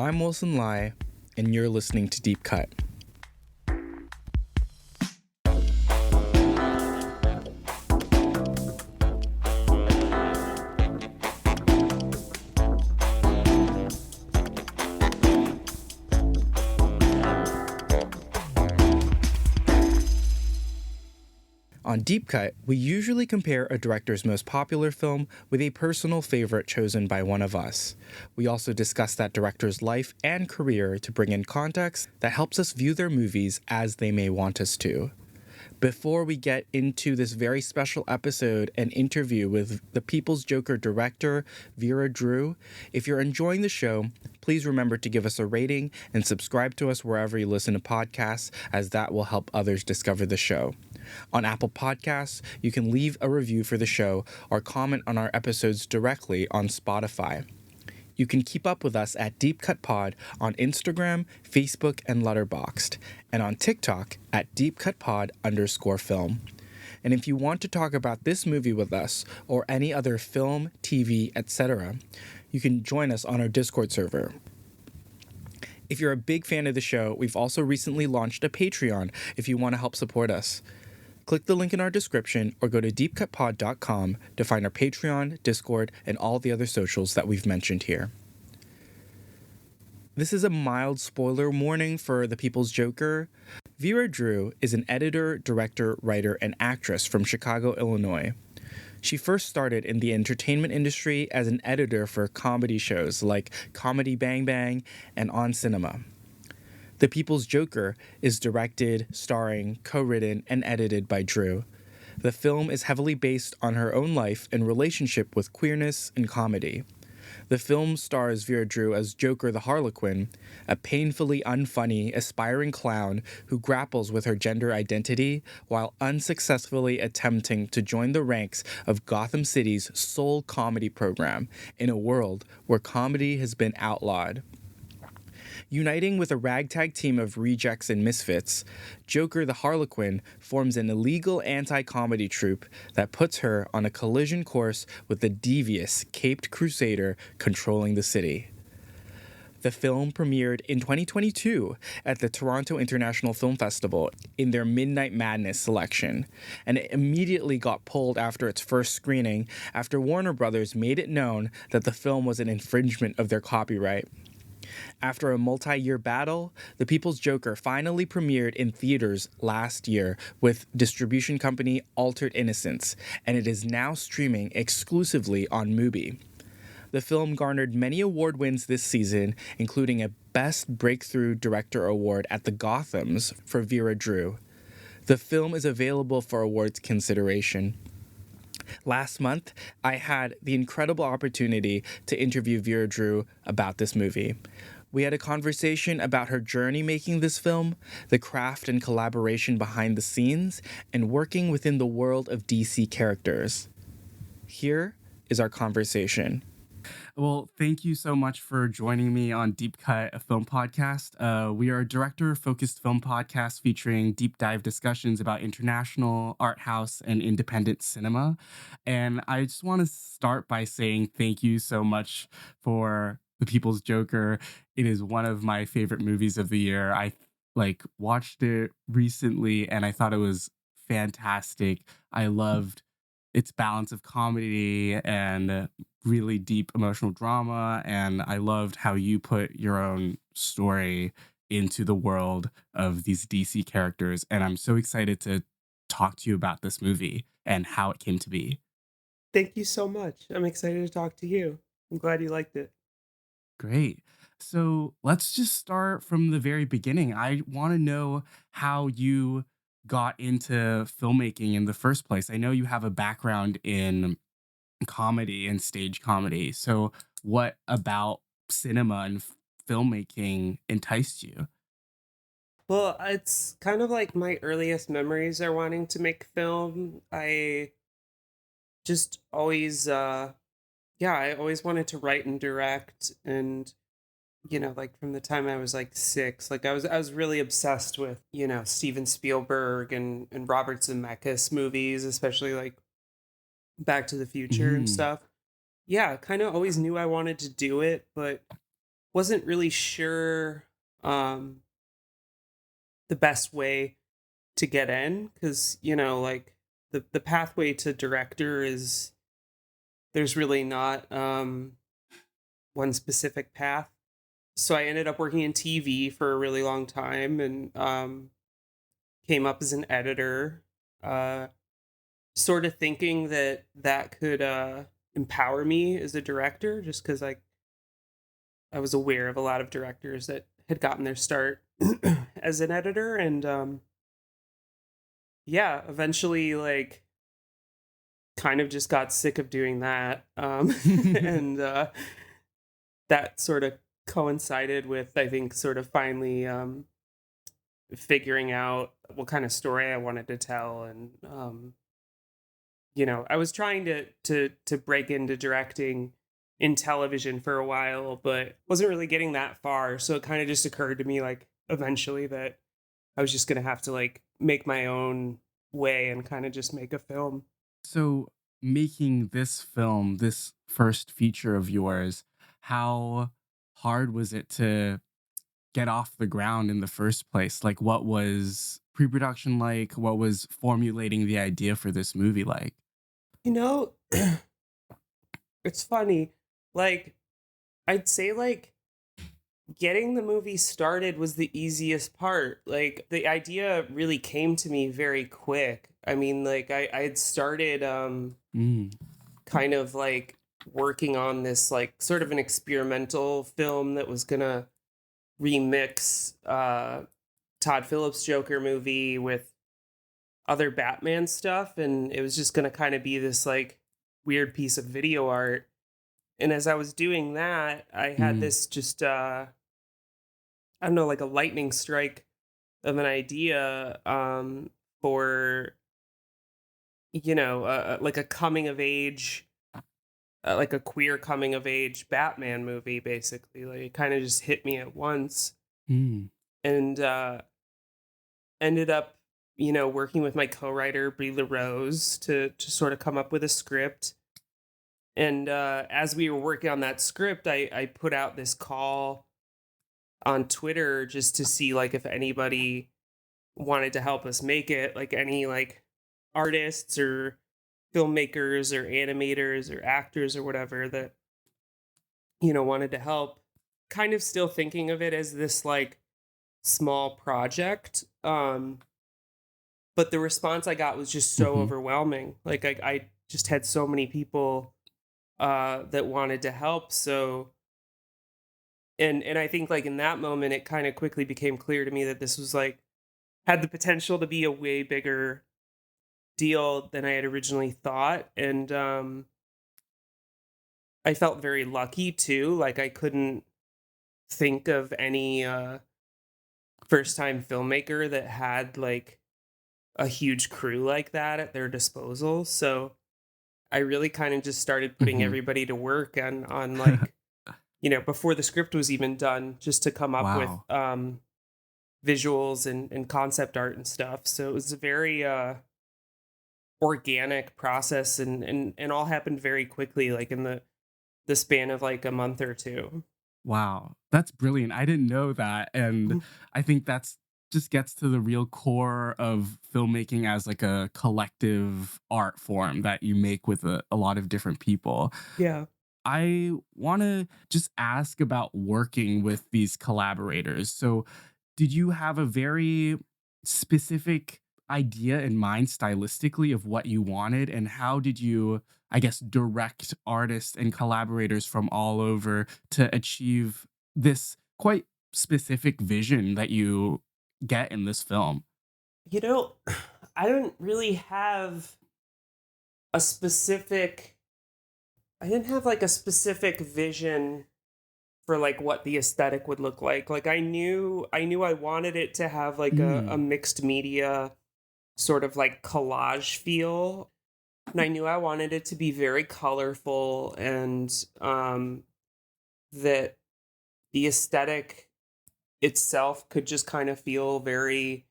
I'm Wilson Lai, and you're listening to Deep Cut. On Deep Cut, we usually compare a director's most popular film with a personal favorite chosen by one of us. We also discuss that director's life and career to bring in context that helps us view their movies as they may want us to. Before we get into this very special episode and interview with the People's Joker director, Vera Drew, if you're enjoying the show, please remember to give us a rating and subscribe to us wherever you listen to podcasts, as that will help others discover the show. On Apple Podcasts, you can leave a review for the show or comment on our episodes directly on Spotify. You can keep up with us at Deep Cut Pod on Instagram, Facebook, and Letterboxd, and on TikTok at DeepCutPod_film. And if you want to talk about this movie with us or any other film, TV, etc., you can join us on our Discord server. If you're a big fan of the show, we've also recently launched a Patreon if you want to help support us. Click the link in our description or go to deepcutpod.com to find our Patreon, Discord, and all the other socials that we've mentioned here. This is a mild spoiler warning for The People's Joker. Vera Drew is an editor, director, writer, and actress from Chicago, Illinois. She first started in the entertainment industry as an editor for comedy shows like Comedy Bang Bang and On Cinema. The People's Joker is directed, starring, co-written, and edited by Drew. The film is heavily based on her own life and relationship with queerness and comedy. The film stars Vera Drew as Joker the Harlequin, a painfully unfunny, aspiring clown who grapples with her gender identity while unsuccessfully attempting to join the ranks of Gotham City's sole comedy program in a world where comedy has been outlawed. Uniting with a ragtag team of rejects and misfits, Joker the Harlequin forms an illegal anti-comedy troupe that puts her on a collision course with the devious caped crusader controlling the city. The film premiered in 2022 at the Toronto International Film Festival in their Midnight Madness selection, and it immediately got pulled after its first screening after Warner Brothers made it known that the film was an infringement of their copyright. After a multi-year battle, The People's Joker finally premiered in theaters last year with distribution company Altered Innocence, and it is now streaming exclusively on Mubi. The film garnered many award wins this season, including a Best Breakthrough Director Award at the Gothams for Vera Drew. The film is available for awards consideration. Last month, I had the incredible opportunity to interview Vera Drew about this movie. We had a conversation about her journey making this film, the craft and collaboration behind the scenes, and working within the world of DC characters. Here is our conversation. Well, thank you so much for joining me on Deep Cut, a film podcast. We are a director-focused film podcast featuring deep dive discussions about international, art house, and independent cinema. And I just want to start by saying thank you so much for The People's Joker. It is one of my favorite movies of the year. I watched it recently and I thought it was fantastic. I loved its balance of comedy and really deep emotional drama, and I loved how you put your own story into the world of these DC characters, and I'm so excited to talk to you about this movie and how it came to be. Thank you so much. I'm excited to talk to you. I'm glad you liked it. Great. So let's just start from the very beginning. I want to know how you got into filmmaking in the first place. I know you have a background in comedy and stage comedy. So, what about cinema and filmmaking enticed you? Well, it's kind of like my earliest memories are wanting to make film. I just always I always wanted to write and direct, and like from the time I was like 6, like I was really obsessed with, Steven Spielberg and Robert Zemeckis movies, especially like Back to the Future and Mm, stuff. Yeah, kind of always knew I wanted to do it, but wasn't really sure um the best way to get in, cuz like the pathway to director is, there's really not one specific path. So I ended up working in TV for a really long time, and came up as an editor, uh sort of thinking that that could empower me as a director, just cuz I was aware of a lot of directors that had gotten their start as an editor, and yeah, eventually like kind of just got sick of doing that. And that sort of coincided with, I think, sort of finally figuring out what kind of story I wanted to tell. And I was trying to break into directing in television for a while, but wasn't really getting that far. So it kind of just occurred to me like eventually that I was just gonna have to like make my own way and kind of just make a film. So, making this film, this first feature of yours, how hard was it to get off the ground in the first place? Like, what was pre production like? What was formulating the idea for this movie like? You know, it's funny. Like, I'd say like getting the movie started was the easiest part. Like the idea really came to me very quick. I mean, like I had started Mm, kind of like working on this like sort of an experimental film that was gonna remix Todd Phillips' Joker movie with other Batman stuff, and it was just gonna kind of be this like weird piece of video art. And as I was doing that, I had mm, this just I don't know, like a lightning strike of an idea for like a coming of age, like a queer coming of age Batman movie. Basically, like it kind of just hit me at once, mm, and ended up working with my co-writer Brie LaRose to sort of come up with a script. And as we were working on that script, I put out this call on Twitter just to see like if anybody wanted to help us make it, like any like artists or filmmakers or animators or actors or whatever that wanted to help. Kind of still thinking of it as this like small project, but the response I got was just so hmm. overwhelming. Like I just had so many people that wanted to help. So and I think like in that moment it kind of quickly became clear to me that this was like had the potential to be a way bigger deal than I had originally thought. And I felt very lucky too. Like I couldn't think of any first time filmmaker that had like a huge crew like that at their disposal. So I really kind of just started putting Hmm. everybody to work on like, before the script was even done, just to come up with Wow. visuals and concept art and stuff. So it was a very organic process, and all happened very quickly, like in the span of like a month or two. Wow, that's brilliant. I didn't know that, and Mhm. I think that's just gets to the real core of filmmaking as like a collective art form that you make with a lot of different people. Yeah. I want to just ask about working with these collaborators. So, did you have a very specific idea in mind stylistically of what you wanted? And how did you, I guess, direct artists and collaborators from all over to achieve this quite specific vision that you get in this film? You know, I don't really have a specific I didn't have like a specific vision for like what the aesthetic would look like. Like I knew I wanted it to have like a Mm, mixed media sort of like collage feel. And I knew I wanted it to be very colorful, and that the aesthetic itself could just kind of feel very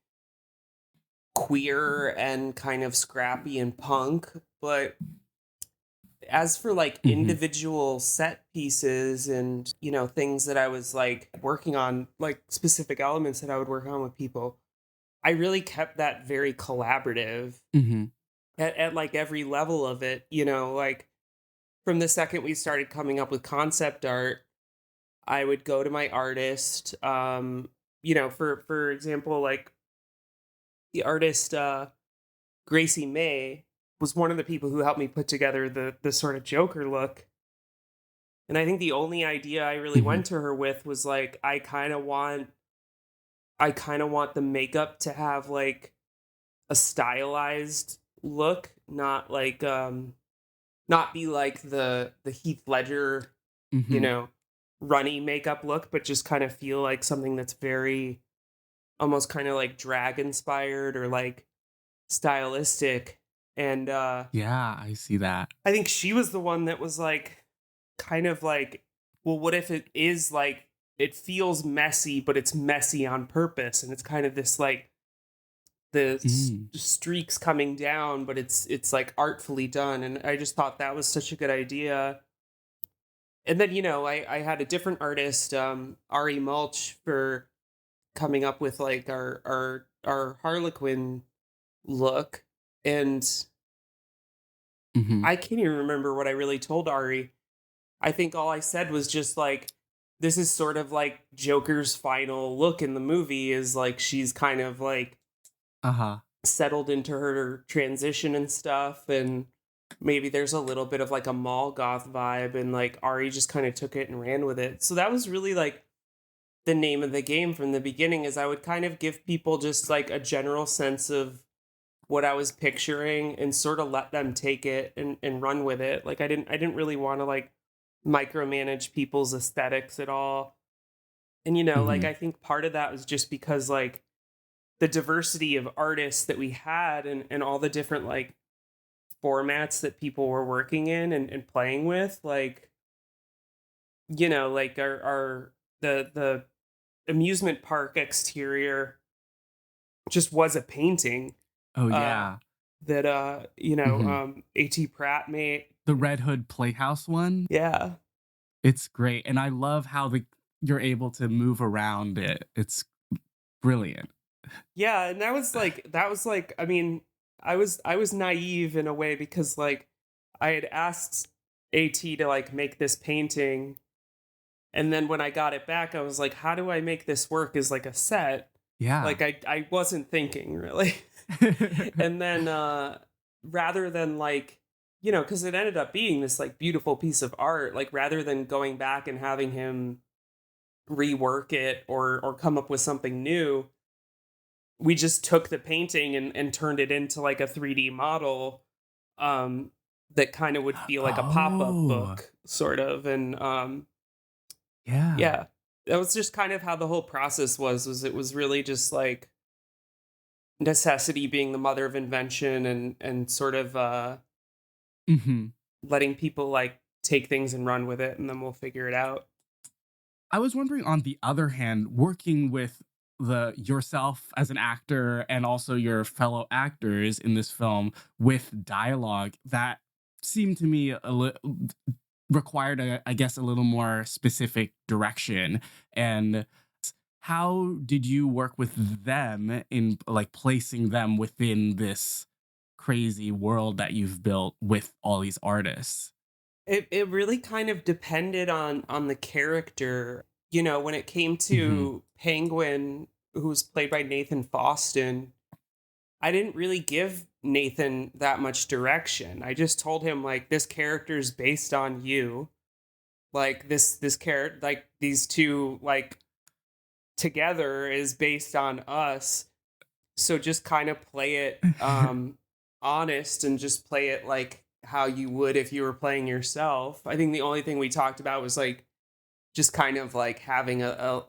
queer and kind of scrappy and punk. But as for like Hmm. individual set pieces and, things that I was like working on, like specific elements that I would work on with people, I really kept that very collaborative Hmm. at like every level of it, like from the second we started coming up with concept art, I would go to my artist. For example, like the artist Gracie May was one of the people who helped me put together the sort of Joker look. And I think the only idea I really Hmm. went to her with was like I kind of want the makeup to have like a stylized look, not be like the Heath Ledger, you Hmm. know, runny makeup look, but just kind of feel like something that's very almost kind of like drag inspired or like stylistic. And Yeah, I see that. I think she was the one that was like kind of like, well, what if it is like it feels messy, but it's messy on purpose, and it's kind of this like Mm. streaks coming down, but it's like artfully done. And I just thought that was such a good idea. And then I had a different artist, Ari Mulch, for coming up with like our Harlequin look. And Hmm. I can't even remember what I really told Ari. I think all I said was just like, this is sort of like Joker's final look in the movie, is like she's kind of like Uh-huh. settled into her transition and stuff. And maybe there's a little bit of like a mall goth vibe. And like Ari just kind of took it and ran with it. So that was really like the name of the game from the beginning, is I would kind of give people just like a general sense of what I was picturing and sort of let them take it and run with it. Like I didn't really want to like micromanage people's aesthetics at all. And like Hmm. I think part of that was just because like the diversity of artists that we had, and all the different like formats that people were working in and playing with, like like our the amusement park exterior just was a painting Oh uh yeah. that Hmm. AT Pratt made. The Red Hood Playhouse one. Yeah. It's great, and I love how the you're able to move around it. It's brilliant. Yeah, and that was like I mean, I was naive in a way, because like I had asked AT to like make this painting, and then when I got it back I was like, how do I make this work as like a set? Yeah. Like I wasn't thinking really. And then rather than like, cuz it ended up being this like beautiful piece of art, like rather than going back and having him rework it or come up with something new, we just took the painting and turned it into like a 3D model, um that kind of would feel like a pop-up Oh, book sort of. And yeah. yeah, that was just kind of how the whole process was it was really just like necessity being the mother of invention, and sort of Mhm. letting people like take things and run with it, and then we'll figure it out. I was wondering, on the other hand, working with the yourself as an actor and also your fellow actors in this film with dialogue that seemed to me required I guess a little more specific direction. And how did you work with them in like placing them within this crazy world that you've built with all these artists? It really kind of depended on the character. When it came Hmm. to Penguin, who was played by Nathan Foston, I didn't really give Nathan that much direction. I just told him like, this character's based on you. Like this character, like these two like together is based on us. So just kind of play it honest, and just play it like how you would if you were playing yourself. I think the only thing we talked about was like just kind of like having a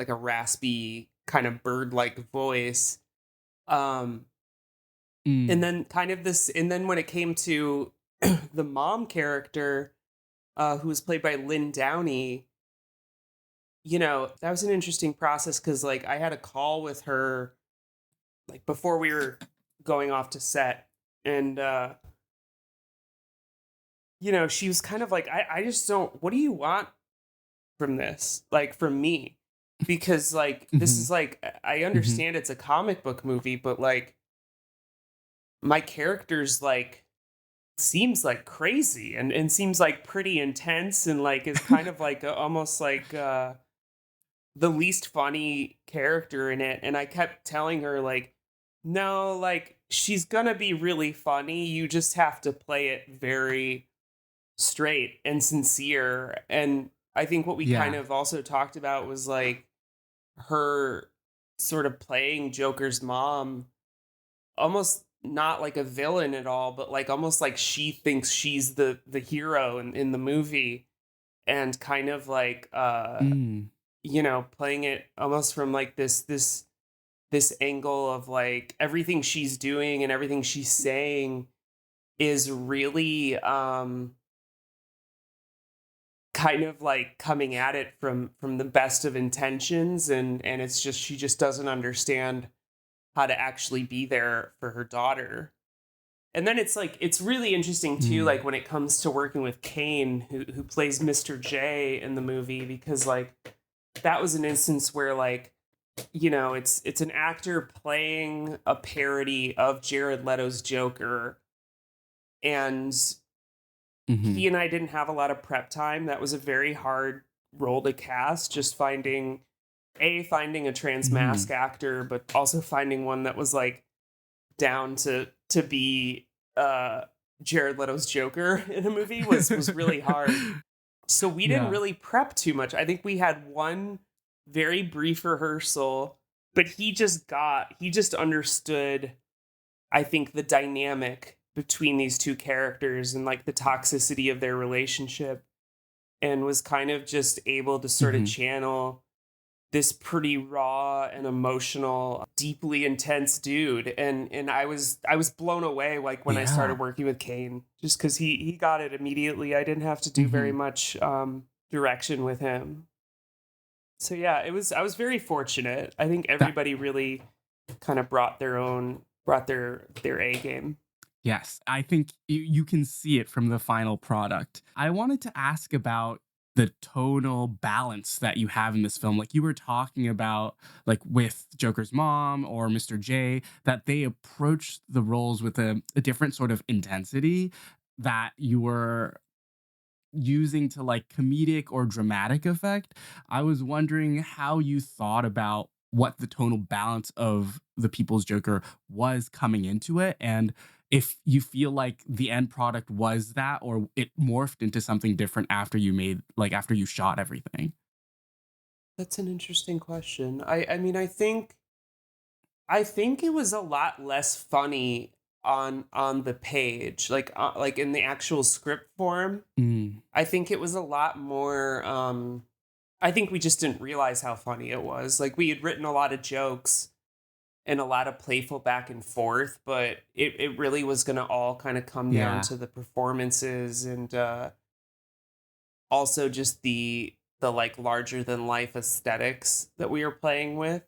raspy kind of bird like voice. Um and Mm. then kind of this and then when it came to the mom character, who was played by Lynn Downey, that was an interesting process, because like I had a call with her like before we were going off to set. And she was kind of like, I just don't, what do you want from this? Like, from me? Because, like, this Hmm. is like, I Hmm. understand it's a comic book movie, but like, my character's like, seems like crazy and seems like pretty intense and like is kind of like almost like the least funny character in it. And I kept telling her, like, no, like, she's gonna be really funny. You just have to play it very straight and sincere. And I think what we kind Yeah. of also talked about was like her sort of playing Joker's mom, almost not like a villain at all, but like almost like she thinks she's the hero in the movie, and kind of like Mm. playing it almost from like this angle of like everything she's doing and everything she's saying is really kind of like coming at it from the best of intentions, and it's just she just doesn't understand how to actually be there for her daughter. And then it's like it's really interesting too, Mm. like when it comes to working with Kane, who plays Mr. J in the movie, because like that was an instance where like it's an actor playing a parody of Jared Leto's Joker, and Hmm. he and I didn't have a lot of prep time. That was a very hard role to cast, just finding a trans Hmm. mask actor, but also finding one that was like down to be uh Jared Leto's Joker in a movie was really hard. So we didn't Yeah. really prep too much. I think we had one very brief rehearsal, but he just understood, I think, the dynamic between these two characters and like the toxicity of their relationship, and was kind of just able to sort of Hmm. channel this pretty raw and emotional, deeply intense dude. And I was blown away like when I started Yeah. working with Kane, just because he got it immediately. I didn't have to do very Hmm. much direction with him. So yeah, I was very fortunate. I think That everybody really kind of brought their A game. Yes, I think you can see it from the final product. I wanted to ask about the tonal balance that you have in this film. Like you were talking about, like with Joker's mom or Mr. J, that they approach the roles with a different sort of intensity that you were using to like comedic or dramatic effect. I was wondering how you thought about what the tonal balance of the People's Joker was coming into it, and if you feel like the end product was that or it morphed into something different after you made like after you shot everything. That's an interesting question. I mean, I think it was a lot less funny on the page, like in the actual script form. Mm, I think it was a lot more I think we just didn't realize how funny it was. Like we had written a lot of jokes and a lot of playful back and forth, but it really was going to all kind of come down yeah. to the performances, and also just the like larger than life aesthetics that we were playing with.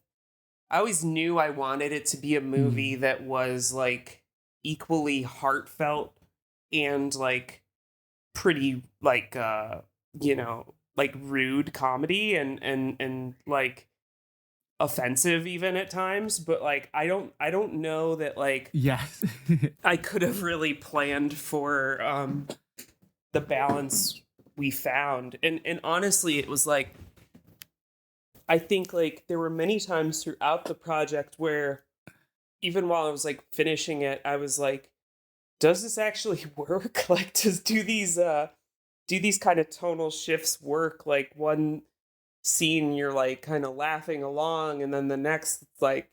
I always knew I wanted it to be a movie Mm, that was like equally heartfelt and like pretty like like rude comedy and like offensive even at times, but like I don't know that like yes. I could have really planned for the balance we found. And honestly, it was like I think like there were many times throughout the project where even while I was like finishing it, I was like, does this actually work? Like, do these kind of tonal shifts work? Like one scene you're like kind of laughing along, and then the next it's like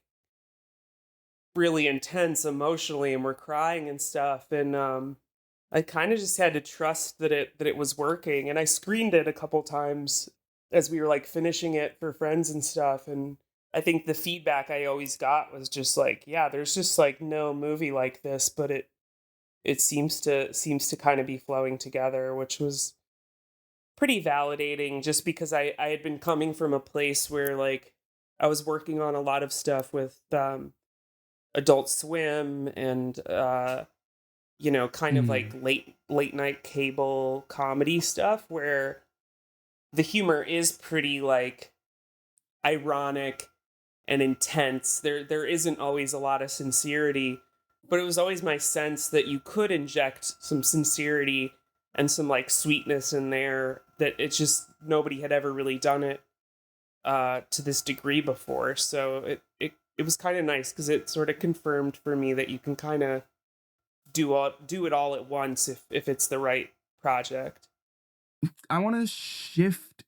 really intense emotionally and we're crying and stuff. And I kind of just had to trust that it was working. And I screened it a couple times as we were like finishing it for friends and stuff. And I think the feedback I always got was just like, yeah, there's just like no movie like this, but it seems to kind of be flowing together, which was pretty validating, just because I had been coming from a place where like I was working on a lot of stuff with Adult Swim and kind of like Mm. late night cable comedy stuff where the humor is pretty like ironic and intense. There isn't always a lot of sincerity, but it was always my sense that you could inject some sincerity and some like sweetness in there, that it's just nobody had ever really done it to this degree before. So it was kind of nice because it sort of confirmed for me that you can kind of do it all at once if it's the right project. I want to shift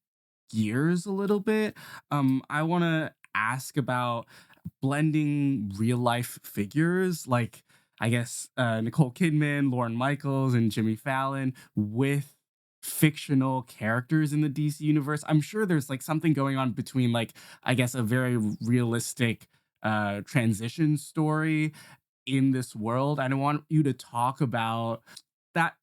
gears a little bit. I want to ask about blending real life figures like, I guess, Nicole Kidman, Lauren Michaels, and Jimmy Fallon with fictional characters in the DC universe. I'm sure there's like something going on between, like, I guess, a very realistic transition story in this world. And I want you to talk about that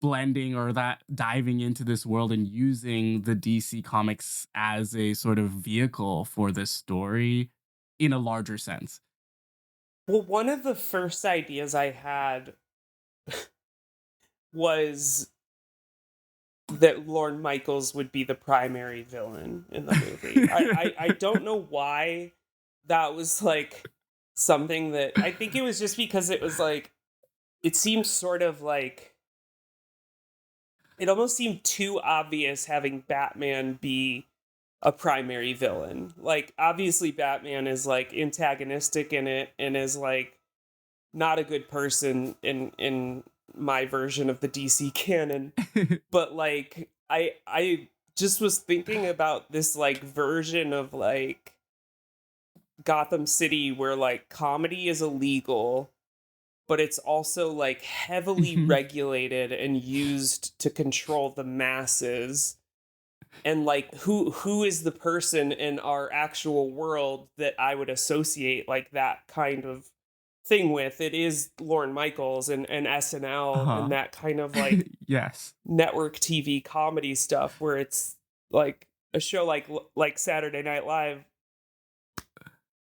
blending or that diving into this world and using the DC comics as a sort of vehicle for this story in a larger sense. Well, one of the first ideas I had was that Lorne Michaels would be the primary villain in the movie. I don't know why that was like something that I think it was just because it was like it seemed sort of like it almost seemed too obvious having Batman be a primary villain. Like obviously Batman is like antagonistic in it and is like not a good person in my version of the DC canon, but like I just was thinking about this like version of like Gotham City where like comedy is illegal, but it's also like heavily Mhm. regulated and used to control the masses. And like who is the person in our actual world that I would associate like that kind of thing with? It is Lorne Michaels and SNL and Uh-huh. that kind of like Yes. network TV comedy stuff where it's like a show like Saturday Night Live.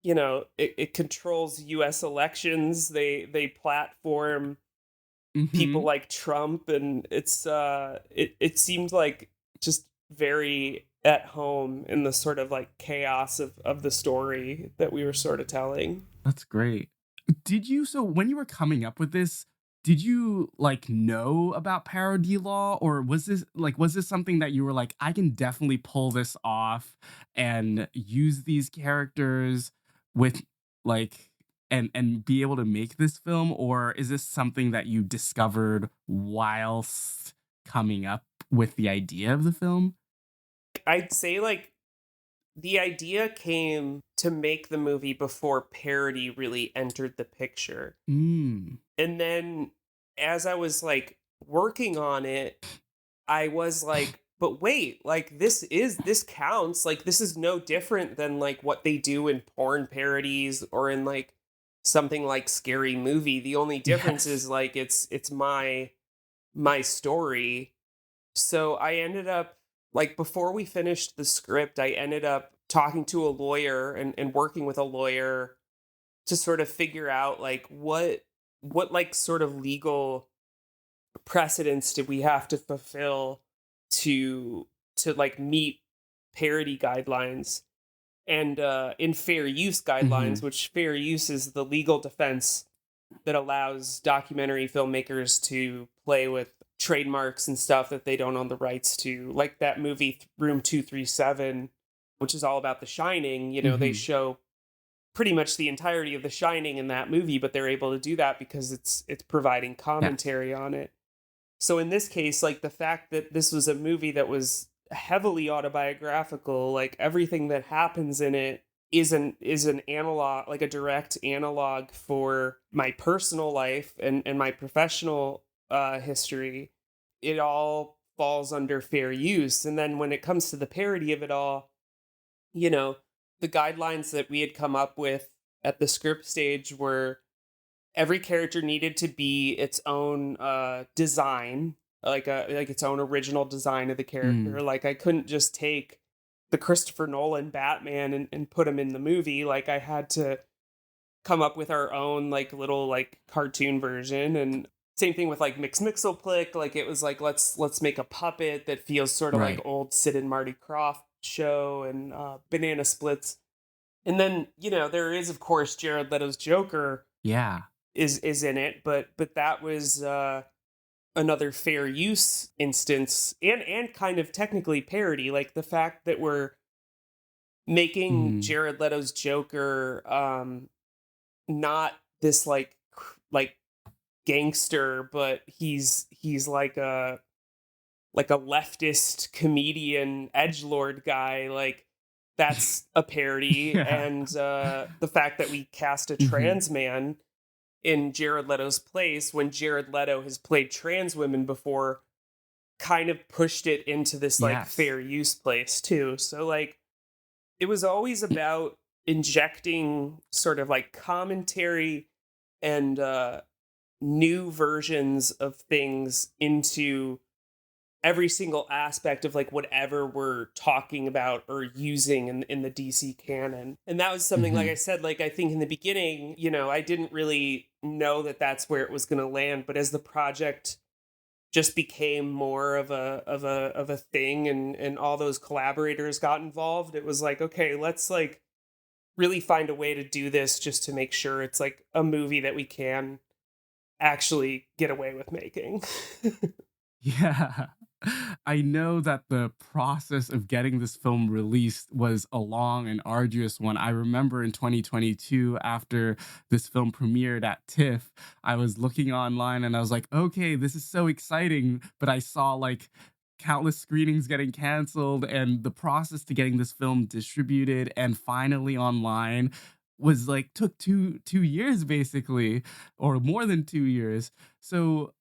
It controls U.S. elections. They platform people Mhm. like Trump, and it seemed like just very at home in the sort of like chaos of the story that we were sort of telling. That's great. So when you were coming up with this, did you like know about parody law, or was this something that you were like, I can definitely pull this off and use these characters with like and be able to make this film, or is this something that you discovered whilst coming up with the idea of the film? I'd say like the idea came to make the movie before parody really entered the picture. Mm. And then as I was like working on it, I was like, but wait, like this counts. Like this is no different than like what they do in porn parodies or in like something like Scary Movie. The only difference Yes. is like it's my story. So I ended up like before we finished the script, I ended up talking to a lawyer and working with a lawyer to sort of figure out like what like sort of legal precedents did we have to fulfill to like meet parody guidelines and in fair use guidelines, Mhm. which fair use is the legal defense that allows documentary filmmakers to play with trademarks and stuff that they don't own the rights to, like that movie Room 237, which is all about the Shining. They Mhm. show pretty much the entirety of the Shining in that movie, but they're able to do that because it's providing Yes. commentary on it. So in this case, like the fact that this was a movie that was heavily autobiographical, like everything that happens in it is an analog, like a direct analog for my personal life and my professional history. It all falls under fair use. And then when it comes to the parody of it all, you know, the guidelines that we had come up with at the script stage were every character needed to be its own design, like its own original design of the character. Mm. Like I couldn't just take the Christopher Nolan Batman and put him in the movie. Like I had to come up with our own like little like cartoon version. And Same thing with like Mixmixelplick. Like it was like let's make a puppet that feels sort of like Right. old Sid and Marty Krofft show, and Banana Splits. And then, there is of course Jared Leto's Joker Yeah. is in it, but that was another fair use instance, and kind of technically parody. Like the fact that we're making Mhm. Jared Leto's Joker not this like gangster, but he's like a leftist comedian edgelord guy. Like that's a parody. Yeah. And the fact that we cast a Mhm. trans man in Jared Leto's place when Jared Leto has played trans women before kind of pushed it into this like Yes. fair use place too. So like it was always about injecting sort of like commentary and new versions of things into every single aspect of like whatever we're talking about or using in the DC canon. And that was something, like I Mhm. said, like I think in the beginning, I didn't really know that that's where it was going to land, but as the project just became more of a thing, and all those collaborators got involved, it was like, okay, let's like really find a way to do this just to make sure it's like a movie that we can actually get away with making. Yeah. I know that the process of getting this film released was a long and arduous one. I remember in 2022, after this film premiered at TIFF, I was looking online and I was like, okay, this is so exciting. But I saw like countless screenings getting canceled, and the process to getting this film distributed and finally online was like took two years basically, or more than 2 years. So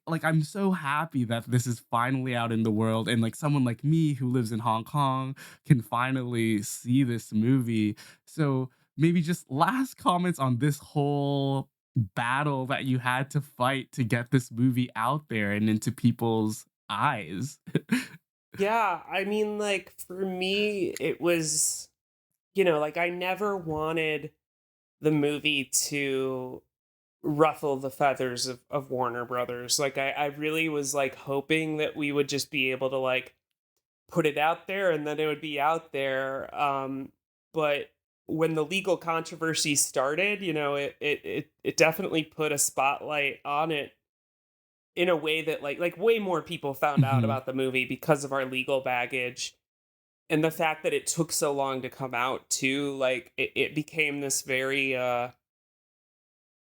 like I'm so happy that this is finally out in the world, and like someone like me who lives in Hong Kong can finally see this movie. So maybe just last comments on this whole battle that you had to fight to get this movie out there and into people's eyes. Yeah, I mean, like for me, it was, like I never wanted the movie to ruffle the feathers of Warner Brothers. Like I really was like hoping that we would just be able to like put it out there and then it would be out there. But when the legal controversy started, it definitely put a spotlight on it in a way that like way more people found out Mhm. about the movie because of our legal baggage. And the fact that it took so long to come out too, like it became this very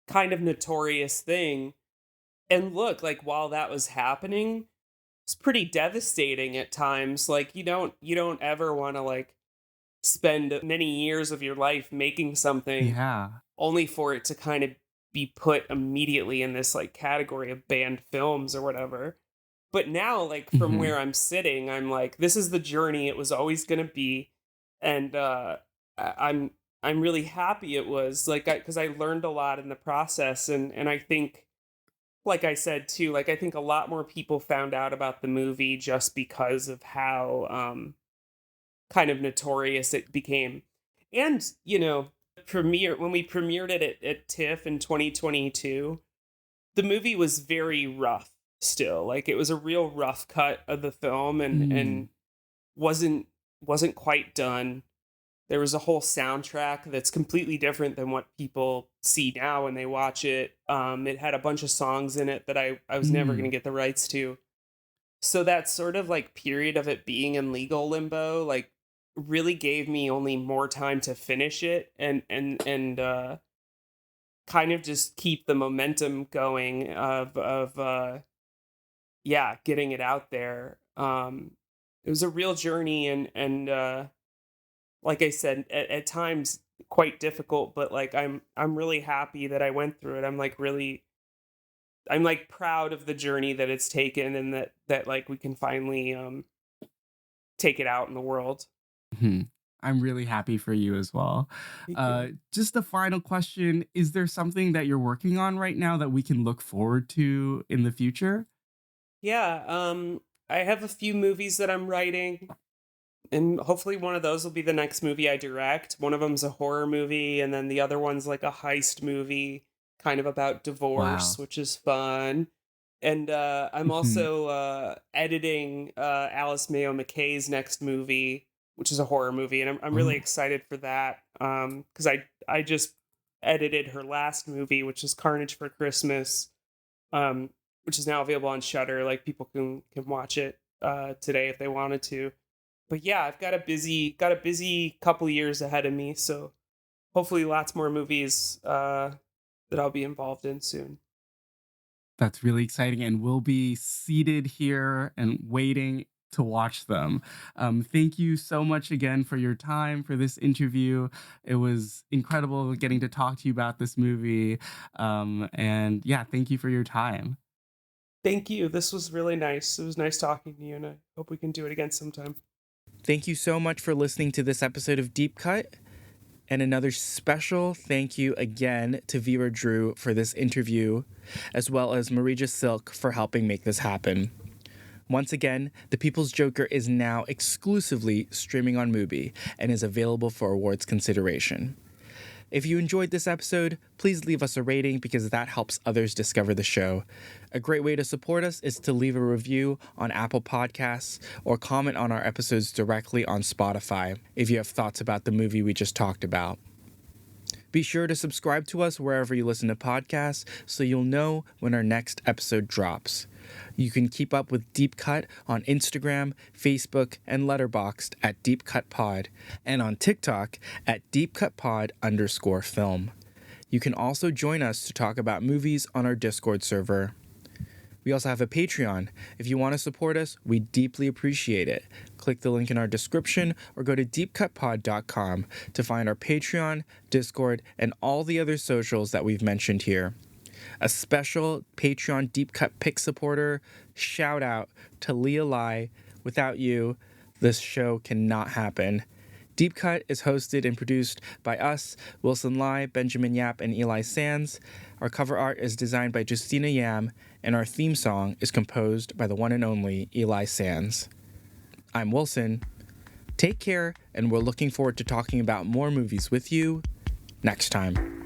kind of notorious thing. And look, like while that was happening, it's pretty devastating at times. Like you don't ever want to like spend many years of your life making something Yeah. only for it to kind of be put immediately in this like category of banned films or whatever. But now, like from Mhm. where I'm sitting, I'm like, this is the journey it was always gonna be. And I'm really happy it was like because I learned a lot in the process, and I think, like I said too, like I think a lot more people found out about the movie just because of how kind of notorious it became. And, premiere when we premiered it at TIFF in 2022, the movie was very rough still. Like it was a real rough cut of the film, and Mm. wasn't wasn't quite done. There was a whole soundtrack that's completely different than what people see now when they watch it. It had a bunch of songs in it that I was never going to Mm. get the rights to. So that sort of like period of it being in legal limbo, like really gave me only more time to finish it, and kind of just keep the momentum going of yeah, getting it out there. It was a real journey, and like I said, at times quite difficult, but like I'm really happy that I went through it. I'm like proud of the journey that it's taken, and that like we can finally take it out in the world. Mhm. I'm really happy for you as well. Thank you. Just a final question. Is there something that you're working on right now that we can look forward to in the future? Yeah, I have a few movies that I'm writing, and hopefully one of those will be the next movie I direct. One of them's a horror movie, and then the other one's like a heist movie. kind of about Wow. divorce, which is fun. And I'm Mhm. also editing Alice Mayo McKay's next movie, which is a horror movie, and I'm really Oh, excited for that because I just edited her last movie, which is Carnage for Christmas, um, which is now available on Shutter. Like people can watch it today if they wanted to. But yeah, I've got a busy couple years ahead of me, so hopefully lots more movies that I'll be involved in soon. that's really exciting, and we'll be seated here and waiting to watch them. Thank you so much again for your time for this interview. It was incredible getting to talk to you about this movie. And yeah, thank you for your time. Thank you. This was really nice. It was nice talking to you, and I hope we can do it again sometime. Thank you so much for listening to this episode of Deep Cut. And another special thank you again to Vera Drew for this interview, as well as Marija Silk for helping make this happen. Once again, The People's Joker is now exclusively streaming on Mubi and is available for awards consideration. If you enjoyed this episode, please leave us a rating because that helps others discover the show. A great way to support us is to leave a review on Apple Podcasts or comment on our episodes directly on Spotify if you have thoughts about the movie we just talked about. Be sure to subscribe to us wherever you listen to podcasts so you'll know when our next episode drops. You can keep up with Deep Cut on Instagram, Facebook, and Letterboxd at Deep Cut Pod, and on TikTok at DeepCutPod_film. You can also join us to talk about movies on our Discord server. We also have a Patreon. If you want to support us, we deeply appreciate it. Click the link in our description or go to deepcutpod.com to find our Patreon, Discord, and all the other socials that we've mentioned here. A special Patreon Deep Cut Pick supporter shout out to Leah Lai. Without you, this show cannot happen. Deep Cut is hosted and produced by us, Wilson Lai, Benjamin Yap, and Eli Sands. Our cover art is designed by Justina Yam, and our theme song is composed by the one and only Eli Sands. I'm Wilson. Take care, and we're looking forward to talking about more movies with you next time.